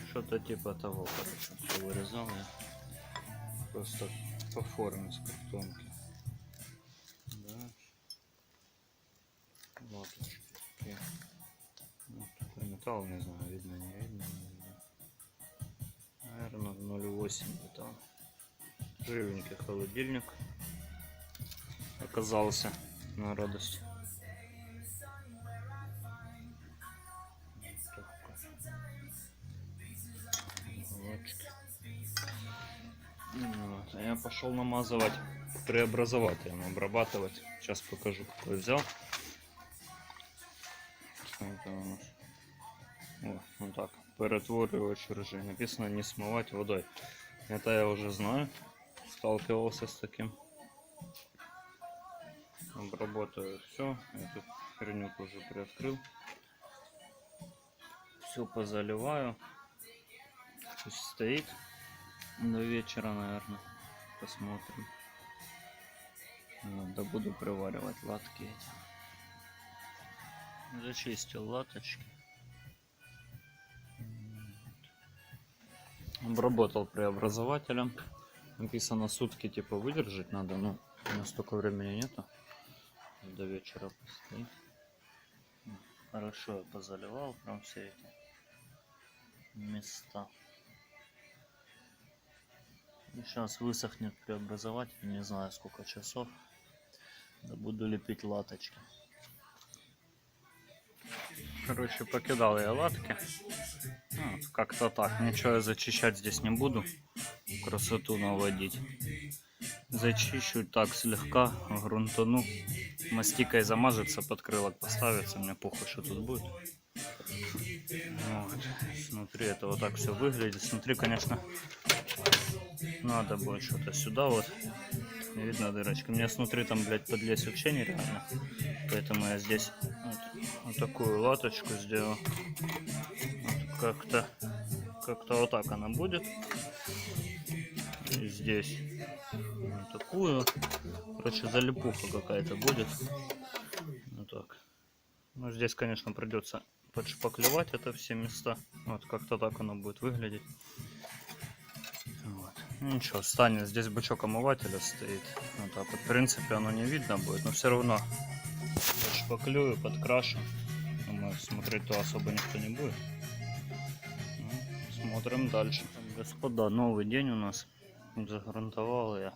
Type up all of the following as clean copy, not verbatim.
что-то типа того, короче, все вырезал я. Просто по форме с картонки. Да. Вот такие. Вот такой металл, не знаю, видно, не видно. Наверное, 0,8 металл. Живенький холодильник оказался на радость. Вот. А я пошел намазывать преобразователем, обрабатывать. Сейчас покажу, какой взял. Что это у нас? О, вот так. Перетворювач ржи. Написано не смывать водой. Это я уже знаю. Сталкивался с таким. Обработаю все. Эту херню тоже приоткрыл. Все позаливаю. Пусть стоит до вечера, наверное. Посмотрим. Вот, да буду приваривать латки эти. Зачистил латочки. Обработал преобразователем. Написано сутки типа выдержать надо, но у нас столько времени нету. До вечера постоит. Хорошо я позаливал прям все эти места. И сейчас высохнет преобразователь, не знаю сколько часов. Да буду лепить латочки. Короче, покидал я латки. Вот, как-то так. Ничего я зачищать здесь не буду. Красоту наводить. Зачищу так слегка, грунтану. Мастикой замажется, подкрылок поставится. Мне похуй, что тут будет. Вот. Снутри это вот так все выглядит. Снутри, конечно, надо будет что-то сюда вот. Не видно дырочки. Мне снутри там, блядь, подлезть вообще нереально. Поэтому я здесь вот такую латочку сделал. Вот как-то вот так она будет. И здесь вот такую. Короче, залипуха какая-то будет. Вот так. Ну, здесь, конечно, придется подшпаклевать это все места. Вот как-то так оно будет выглядеть. Вот. Ну, ничего, станет. Здесь бачок омывателя стоит. Вот так вот. В принципе, оно не видно будет, но все равно подшпаклюю, подкрашу. Думаю, смотреть-то особо никто не будет. Ну, смотрим дальше. Господа, новый день у нас. Загрунтовал я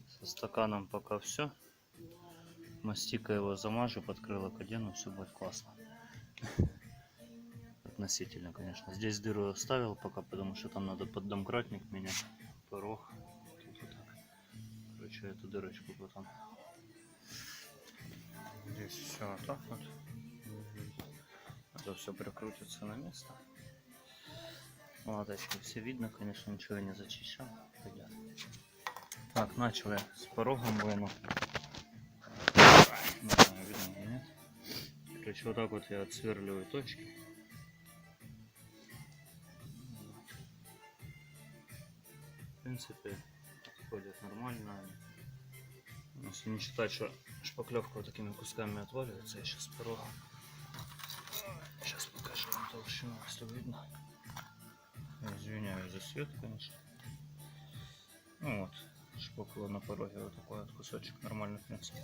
со стаканом пока все. Мастика его замажу, подкрылок одену, все будет классно. Относительно, конечно. Здесь дыру оставил пока, потому что там надо поддомкратник менять. Порог. Вот так. Короче, эту дырочку потом. Здесь все вот так вот. Это все прикрутится на место. Латочки все видно, конечно, ничего я не зачищал. Пойдет. Так, начал я с порогом выну. Не знаю, видно или нет. Короче, вот так вот я отсверливаю точки. В принципе, ходят нормально. Если не считать, что шпаклевка вот такими кусками отваливается, я сейчас порог. Сейчас покажу вам толщину, если видно. Извиняюсь за свет, конечно. Ну вот, шпакла на пороге вот такой вот кусочек, нормально, в принципе.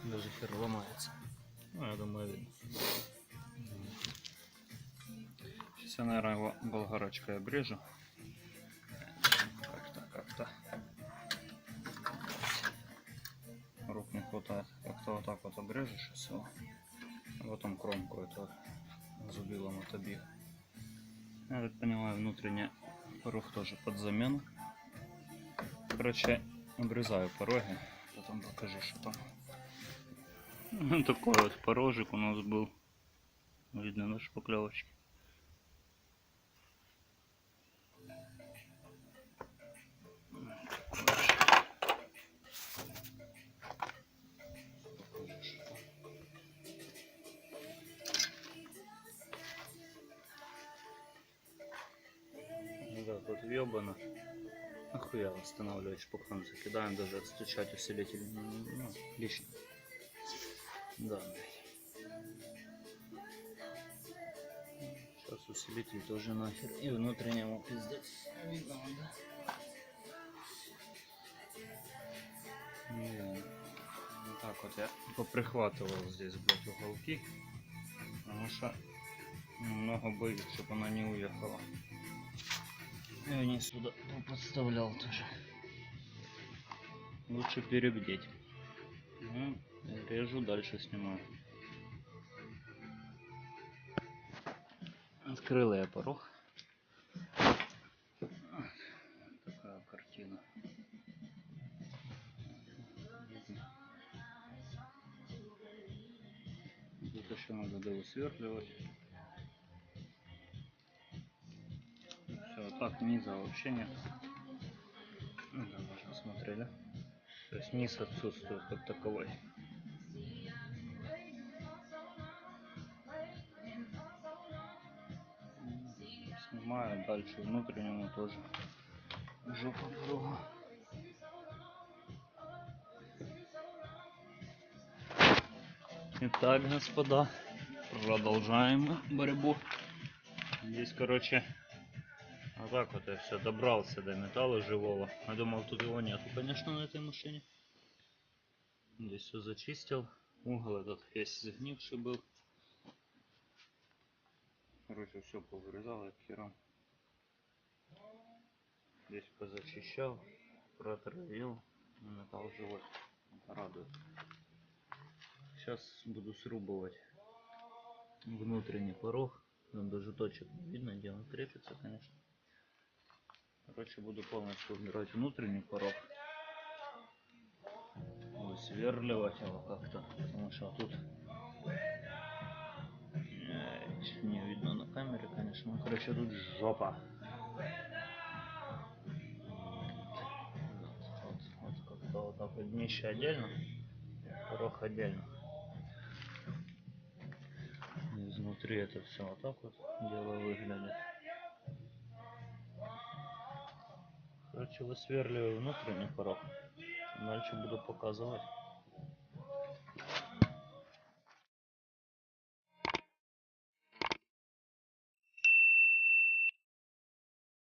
Даже хер ломается. Ну, я думаю, видно. Сейчас я, наверное, его болгарочкой обрежу. Как-то. Рук не хватает. Как-то вот так вот обрежешь и все. А потом кромку эту зубилом отобью. Я так понимаю, внутренний порог тоже под замену. Короче, обрезаю пороги. Потом покажу, что там. Ну, такой вот порожек у нас был. Видно на шпаклевочке. Да, тут въебано. Нахуя восстанавливать шпаклевку? Закидаем, даже отстучать усилитель. Ну, лишний. Да, блядь. Сейчас усилитель тоже нахер. И внутреннему пиздец. Видно, да? Вот так вот я поприхватывал здесь, блядь, уголки. Потому что много боюсь, чтобы она не уехала. И вниз сюда подставлял тоже. Лучше перебдеть. Ну, режу, дальше снимаю. Открыл я порог. Такая картина. Тут еще надо довысверливать. Все, так низа вообще нет. Ну, да, можно смотрели. То есть низ отсутствует как таковой. Снимаю дальше внутреннему тоже. Жопу порога. Итак, господа, продолжаем борьбу. Здесь, короче, вот так вот я все добрался до металла живого. Я думал, тут его нету, конечно, на этой машине. Здесь все зачистил. Угол этот весь загнивший был. Короче, все повырезал от хера. Здесь позачищал, протравил. Металл живой. Радует. Сейчас буду срубывать внутренний порог. Там даже точек не видно, где он крепится, конечно. Короче, буду полностью убирать внутренний порог. Высверливать его как-то, потому что тут не видно на камере, конечно. Ну, короче, тут жопа. Вот как-то вот так вот днище отдельно, порог отдельно. И изнутри это все вот так вот дело выглядит. Короче, высверливаю внутренний порог. Дальше буду показывать.